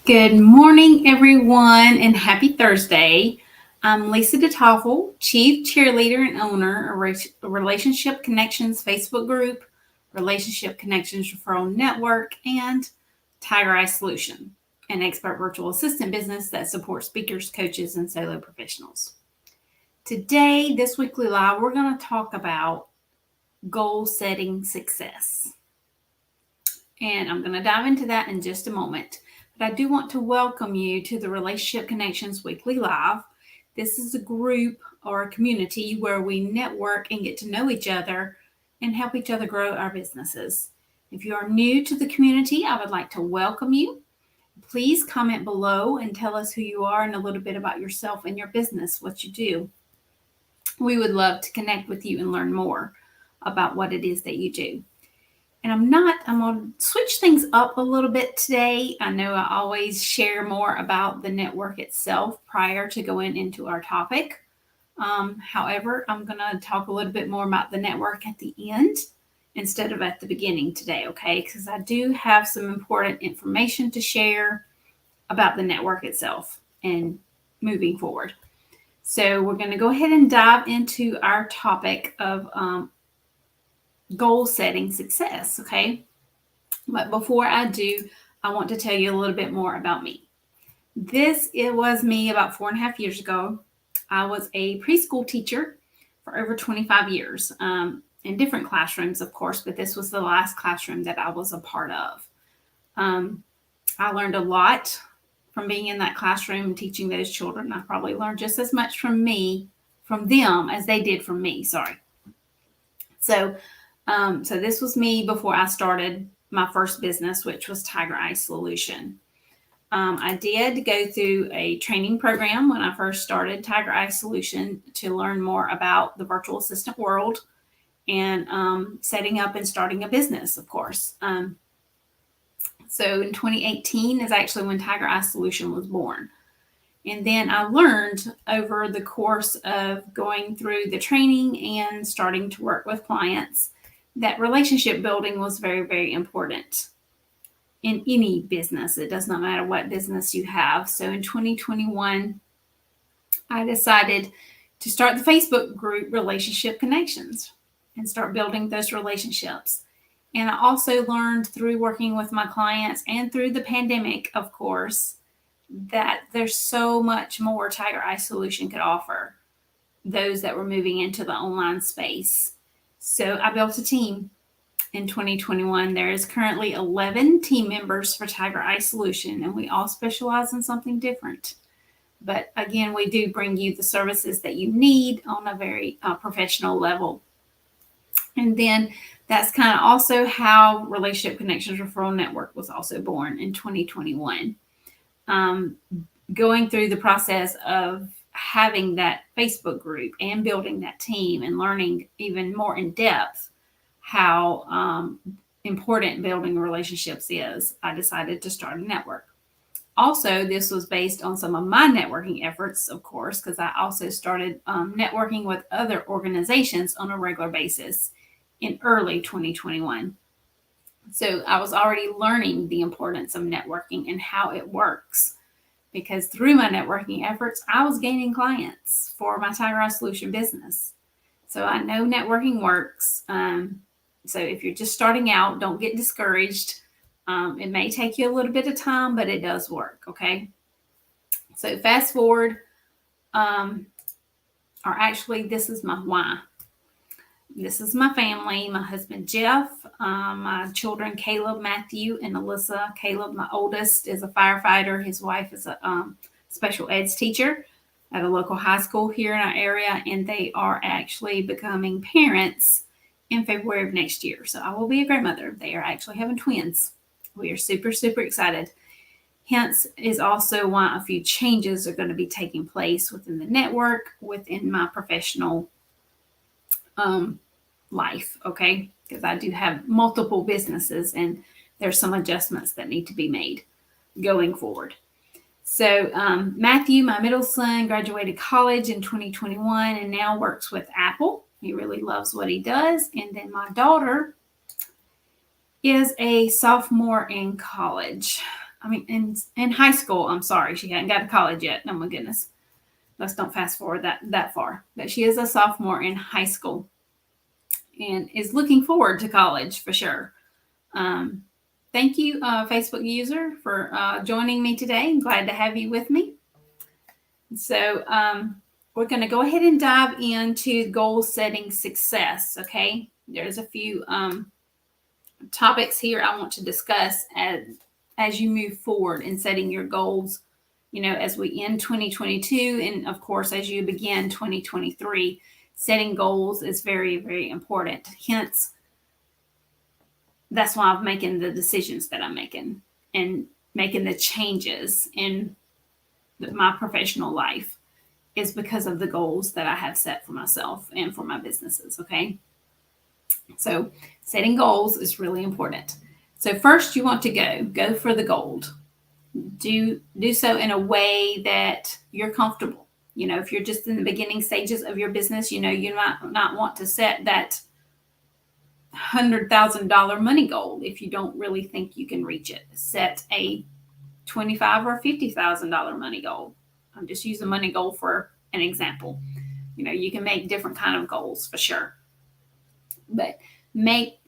Good morning, everyone, and happy Thursday. I'm Lisa DeToffel, Chief Cheerleader and owner of Relationship Connections Facebook group, Relationship Connections Referral Network, and Tiger Eye Solution, an expert virtual assistant business that supports speakers, coaches, and solo professionals. Today, this weekly live, we're going to talk about goal setting success. And I'm going to dive into that in just a moment. But I do want to welcome you to the Relationship Connections Weekly Live. This is a group or a community where we network and get to know each other and help each other grow our businesses. If you are new to the community, I would like to welcome you. Please comment below and tell us who you are and a little bit about yourself and your business, what you do. We would love to connect with you and learn more about what it is that you do. And I'm going to switch things up a little bit today. I know I always share more about the network itself prior to going into our topic. However, I'm going to talk a little bit more about the network at the end instead of at the beginning today, okay? Because I do have some important information to share about the network itself and moving forward. So we're going to go ahead and dive into our topic of goal setting success, okay? But before I do, I want to tell you a little bit more about me. It was me about 4.5 years ago. I was a preschool teacher for over 25 years in different classrooms, of course, but this was the last classroom that I was a part of. I learned a lot from being in that classroom and teaching those children. I probably learned just as much from them as they did from me, sorry. So this was me before I started my first business, which was Tiger Eye Solution. I did go through a training program when I first started Tiger Eye Solution to learn more about the virtual assistant world and setting up and starting a business, of course. So in 2018 is actually when Tiger Eye Solution was born. And then I learned over the course of going through the training and starting to work with clients that relationship building was very, very important in any business. It does not matter what business you have. So in 2021, I decided to start the Facebook group Relationship Connections and start building those relationships. And I also learned through working with my clients and through the pandemic, of course, that there's so much more Tiger Eye Solution could offer those that were moving into the online space. So I built a team in 2021. There is currently 11 team members for Tiger Eye Solution, and we all specialize in something different. But again, we do bring you the services that you need on a very professional level. And then that's kind of also how Relationship Connections Referral Network was also born in 2021. Going through the process of having that Facebook group and building that team and learning even more in depth how important building relationships is, I decided to start a network. Also, this was based on some of my networking efforts, of course, because I also started networking with other organizations on a regular basis in early 2021. So I was already learning the importance of networking and how it works, because through my networking efforts, I was gaining clients for my Tiger Eye Solution business. So I know networking works. So if you're just starting out, don't get discouraged. It may take you a little bit of time, but it does work, okay? So fast forward, this is my why. This is my family, my husband, Jeff, my children, Caleb, Matthew, and Alyssa. Caleb, my oldest, is a firefighter. His wife is a special eds teacher at a local high school here in our area, and they are actually becoming parents in February of next year. So I will be a grandmother. They are actually having twins. We are super, super excited. Hence is also why a few changes are going to be taking place within the network, within my professional life, okay? Because I do have multiple businesses and there's some adjustments that need to be made going forward. So Matthew, my middle son, graduated college in 2021 and now works with Apple. He really loves what he does. And then my daughter is a sophomore in college. in high school. I'm sorry, she hadn't got to college yet. Oh my goodness. Let's don't fast forward that far. But she is a sophomore in high school and is looking forward to college for sure. Thank you, Facebook user, for joining me today. I'm glad to have you with me. So we're going to go ahead and dive into goal setting success. Okay, there's a few topics here I want to discuss as you move forward in setting your goals. As we end 2022, and of course, as you begin 2023, setting goals is very, very important. Hence, that's why I'm making the decisions that I'm making and making the changes in my professional life is because of the goals that I have set for myself and for my businesses. Okay. So setting goals is really important. So first you want to go for the gold. Do so in a way that you're comfortable. If you're just in the beginning stages of your business, you might not want to set that $100,000 money goal if you don't really think you can reach it. Set a $25,000 or $50,000 money goal. I'm just using money goal for an example. You can make different kind of goals for sure, but make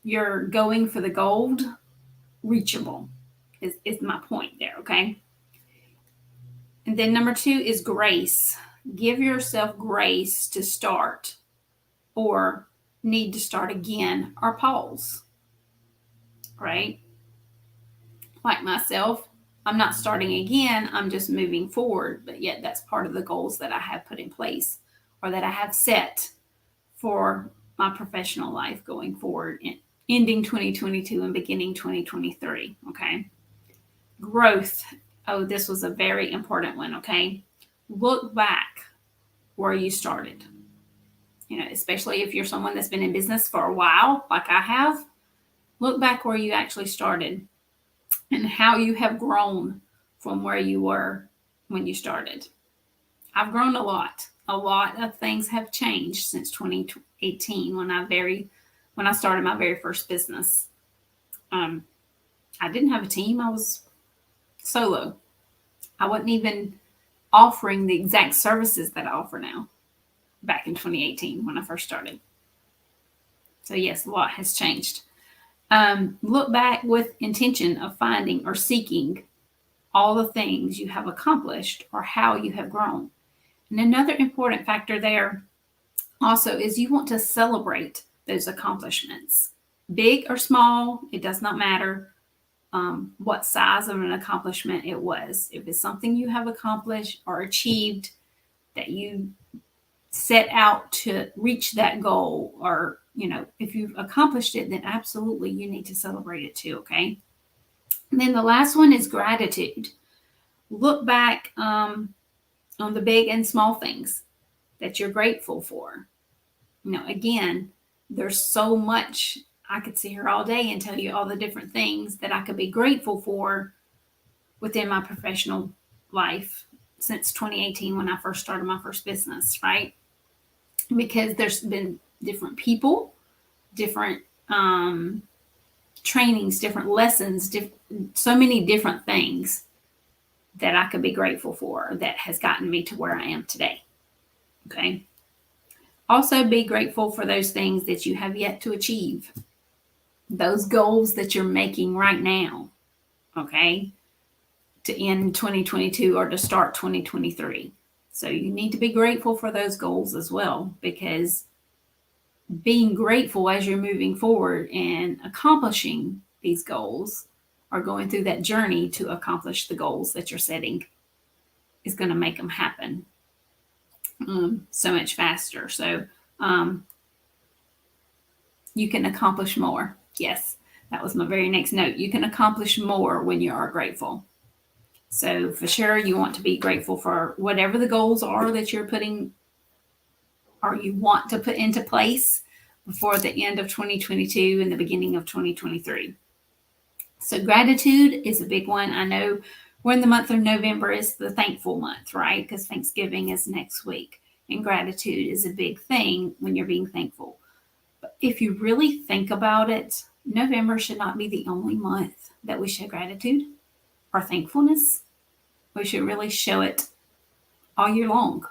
your going for the gold reachable is my point there. Okay. And then number 2 is grace. Give yourself grace to start or need to start again or pause. Right? Like myself, I'm not starting again. I'm just moving forward. But yet that's part of the goals that I have put in place or that I have set for my professional life going forward, ending 2022 and beginning 2023. Okay. Growth. Oh, this was a very important one. Okay. Look back where you started. Especially if you're someone that's been in business for a while, like I have, look back where you actually started and how you have grown from where you were when you started. I've grown a lot. A lot of things have changed since 2018 when I started my very first business. I didn't have a team. I was solo. I wasn't even offering the exact services that I offer now back in 2018 when I first started. So yes, a lot has changed. Look back with intention of finding or seeking all the things you have accomplished or how you have grown. And another important factor there also is you want to celebrate those accomplishments. Big or small, it does not matter what size of an accomplishment it was. If it's something you have accomplished or achieved that you set out to reach that goal, or if you've accomplished it, then absolutely you need to celebrate it too. Okay. And then the last one is gratitude. Look back on the big and small things that you're grateful for. Again, there's so much. I could sit here all day and tell you all the different things that I could be grateful for within my professional life since 2018 when I first started my first business, right? Because there's been different people, different trainings, different lessons, so many different things that I could be grateful for that has gotten me to where I am today. Okay. Also be grateful for those things that you have yet to achieve, those goals that you're making right now. Okay. To end 2022 or to start 2023. So you need to be grateful for those goals as well, because being grateful as you're moving forward and accomplishing these goals or going through that journey to accomplish the goals that you're setting is going to make them happen so much faster. So you can accomplish more. Yes, that was my very next note. You can accomplish more when you are grateful. So for sure, you want to be grateful for whatever the goals are that you're putting or you want to put into place before the end of 2022 and the beginning of 2023. So gratitude is a big one. I know we're in the month of November. Is the thankful month, right? Because Thanksgiving is next week. And gratitude is a big thing when you're being thankful. But if you really think about it, November should not be the only month that we show gratitude or thankfulness. We should really show it all year long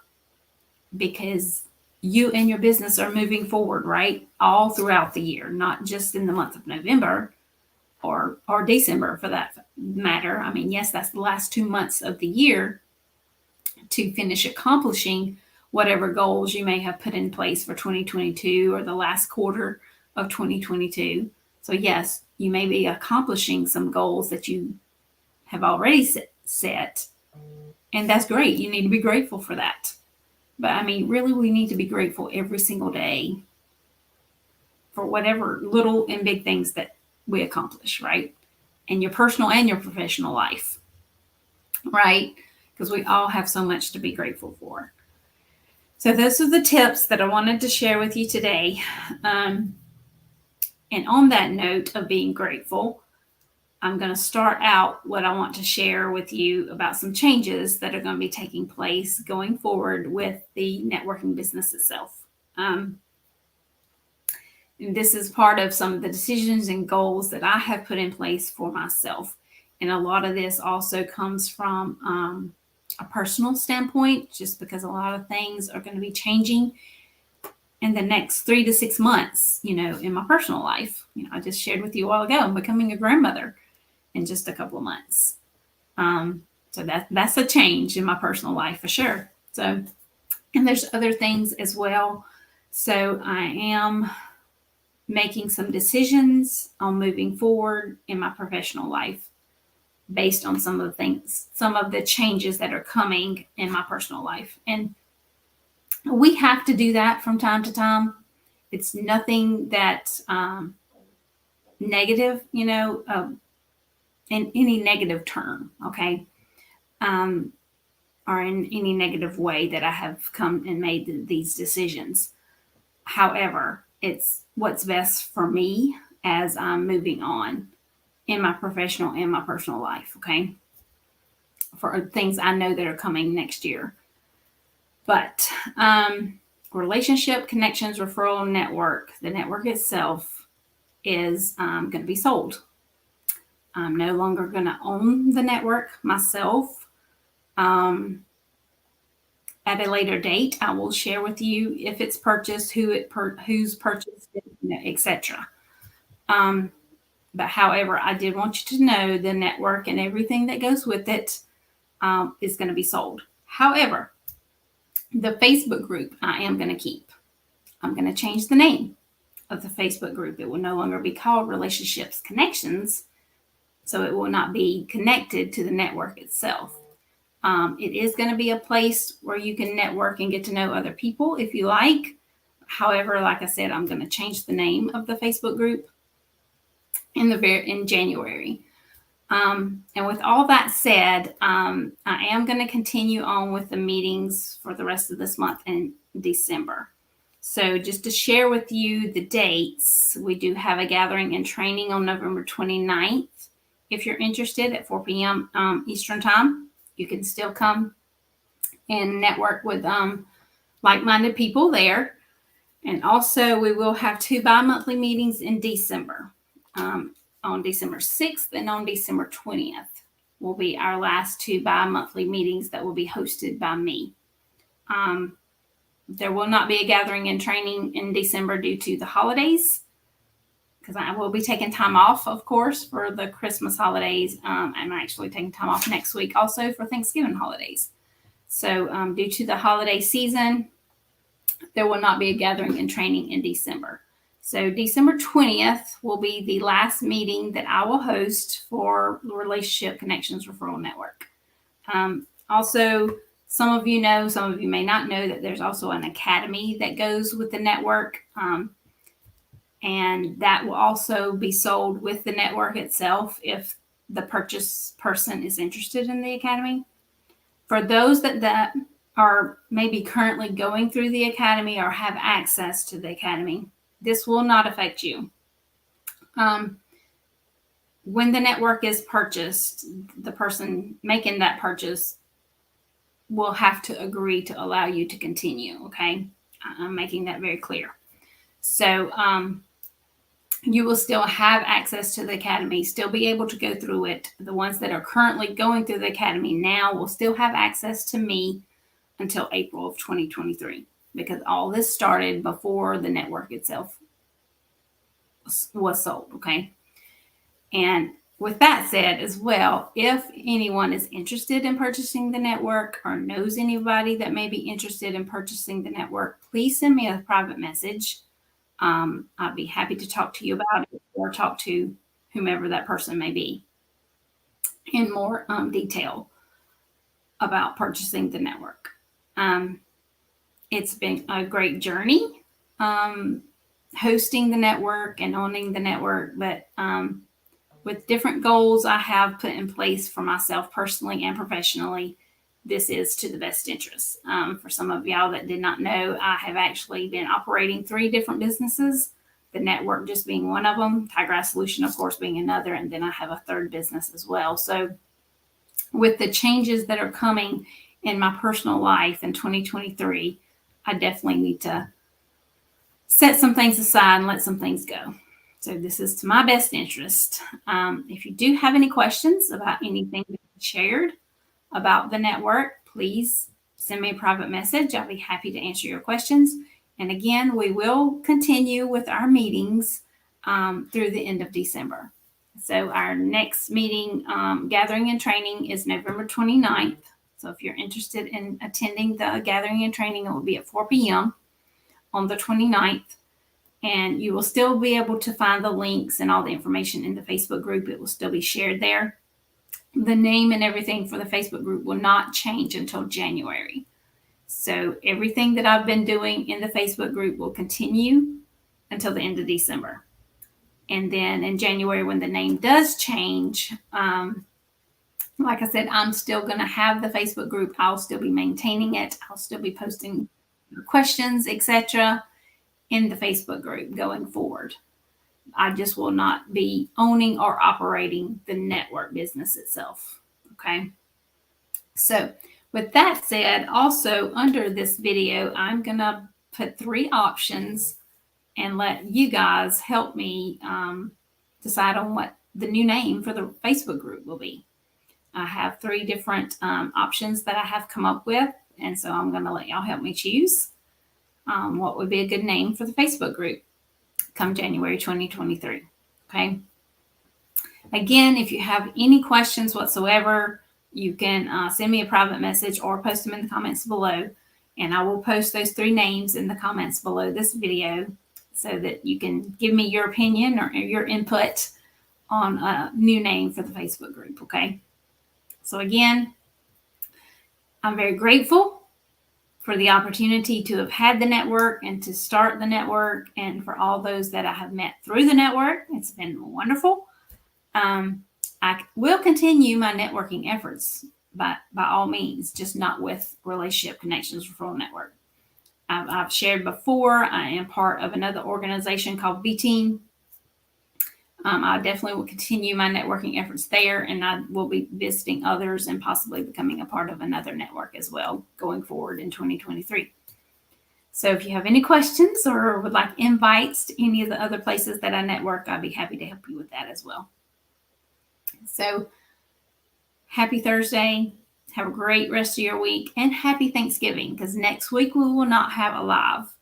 because you and your business are moving forward, right? All throughout the year, not just in the month of November or December for that matter. I mean, yes, that's the last 2 months of the year to finish accomplishing whatever goals you may have put in place for 2022 or the last quarter of 2022. So, yes, you may be accomplishing some goals that you have already set, and that's great. You need to be grateful for that. But I mean, really, we need to be grateful every single day for whatever little and big things that we accomplish, right? In your personal and your professional life, right? Because we all have so much to be grateful for. So those are the tips that I wanted to share with you today. And on that note of being grateful, I'm going to start out what I want to share with you about some changes that are going to be taking place going forward with the networking business itself. And this is part of some of the decisions and goals that I have put in place for myself. And a lot of this also comes from a personal standpoint, just because a lot of things are going to be changing in the next 3 to 6 months, in my personal life. I just shared with you a while ago, I'm becoming a grandmother in just a couple of months. So that's a change in my personal life for sure. So, and there's other things as well. So I am making some decisions on moving forward in my professional life based on some of the changes that are coming in my personal life. And we have to do that from time to time. It's nothing that's negative, in any negative term, okay? Or in any negative way that I have come and made these decisions. However, it's what's best for me as I'm moving on in my professional and my personal life, okay? For things I know that are coming next year. But relationship, connections, referral network, the network itself is going to be sold. I'm no longer going to own the network myself. At a later date, I will share with you if it's purchased, who's purchased it, etc. But however, I did want you to know the network and everything that goes with it is going to be sold. However, the Facebook group I am going to keep. I'm going to change the name of the Facebook group. It will no longer be called Relationships Connections, so it will not be connected to the network itself. It is going to be a place where you can network and get to know other people if you like. However, like I said, I'm going to change the name of the Facebook group in January. And with all that said, I am going to continue on with the meetings for the rest of this month and December. So just to share with you the dates, we do have a gathering and training on November 29th. If you're interested at 4 p.m. Eastern time, you can still come and network with like-minded people there. And also we will have 2 bi-monthly meetings in December. On December 6th and on December 20th will be our last 2 bi-monthly meetings that will be hosted by me. There will not be a gathering and training in December due to the holidays, because I will be taking time off, of course, for the Christmas holidays. I'm actually taking time off next week also for Thanksgiving holidays. So due to the holiday season, there will not be a gathering and training in December. So December 20th will be the last meeting that I will host for the Relationship Connections Referral Network. Also, some of you know, some of you may not know that there's also an academy that goes with the network. And that will also be sold with the network itself if the purchase person is interested in the academy. For those that are maybe currently going through the academy or have access to the academy, this will not affect you. When the network is purchased, the person making that purchase will have to agree to allow you to continue, okay? I'm making that very clear. So you will still have access to the academy, still be able to go through it. The ones that are currently going through the academy now will still have access to me until April of 2023, because all this started before the network itself was sold. Okay. And with that said as well, if anyone is interested in purchasing the network or knows anybody that may be interested in purchasing the network, please send me a private message. I'd be happy to talk to you about it, or talk to whomever that person may be in more detail about purchasing the network. It's been a great journey hosting the network and owning the network, but with different goals I have put in place for myself personally and professionally, this is to the best interest. For some of y'all that did not know, I have actually been operating 3 different businesses, the network just being one of them, Tigrass Solution, of course, being another, and then I have a 3rd business as well. So with the changes that are coming in my personal life in 2023, I definitely need to set some things aside and let some things go. So this is to my best interest. If you do have any questions about anything that I shared about the network, please send me a private message. I'll be happy to answer your questions. And again, we will continue with our meetings through the end of December. So our next meeting, gathering and training, is November 29th. So if you're interested in attending the gathering and training, it will be at 4 p.m. on the 29th. And you will still be able to find the links and all the information in the Facebook group. It will still be shared there. The name and everything for the Facebook group will not change until January. So everything that I've been doing in the Facebook group will continue until the end of December. And then in January, when the name does change, like I said, I'm still going to have the Facebook group. I'll still be maintaining it. I'll still be posting questions, etc., in the Facebook group going forward. I just will not be owning or operating the network business itself. Okay. So with that said, also under this video, I'm going to put 3 options and let you guys help me decide on what the new name for the Facebook group will be. I have 3 different options that I have come up with. And so I'm going to let y'all help me choose what would be a good name for the Facebook group come January 2023. Okay. Again, if you have any questions whatsoever, you can send me a private message or post them in the comments below. And I will post those 3 names in the comments below this video so that you can give me your opinion or your input on a new name for the Facebook group. Okay. So again, I'm very grateful for the opportunity to have had the network and to start the network, and for all those that I have met through the network. It's been wonderful. I will continue my networking efforts by all means, just not with Relationship Connections Referral Network. I've shared before, I am part of another organization called B-Team. I definitely will continue my networking efforts there, and I will be visiting others and possibly becoming a part of another network as well going forward in 2023. So if you have any questions or would like invites to any of the other places that I network, I'd be happy to help you with that as well. So happy Thursday. Have a great rest of your week, and happy Thanksgiving, because next week we will not have a live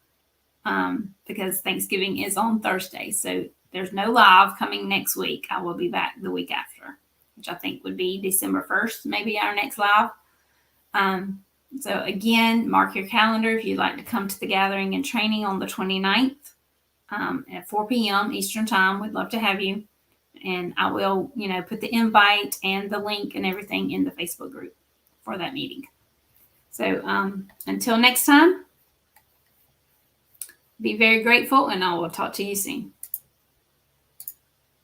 because Thanksgiving is on Thursday. So there's no live coming next week. I will be back the week after, which I think would be December 1st, maybe our next live. So again, mark your calendar if you'd like to come to the gathering and training on the 29th at 4 p.m. Eastern time. We'd love to have you. And I will, put the invite and the link and everything in the Facebook group for that meeting. So until next time, be very grateful, and I will talk to you soon.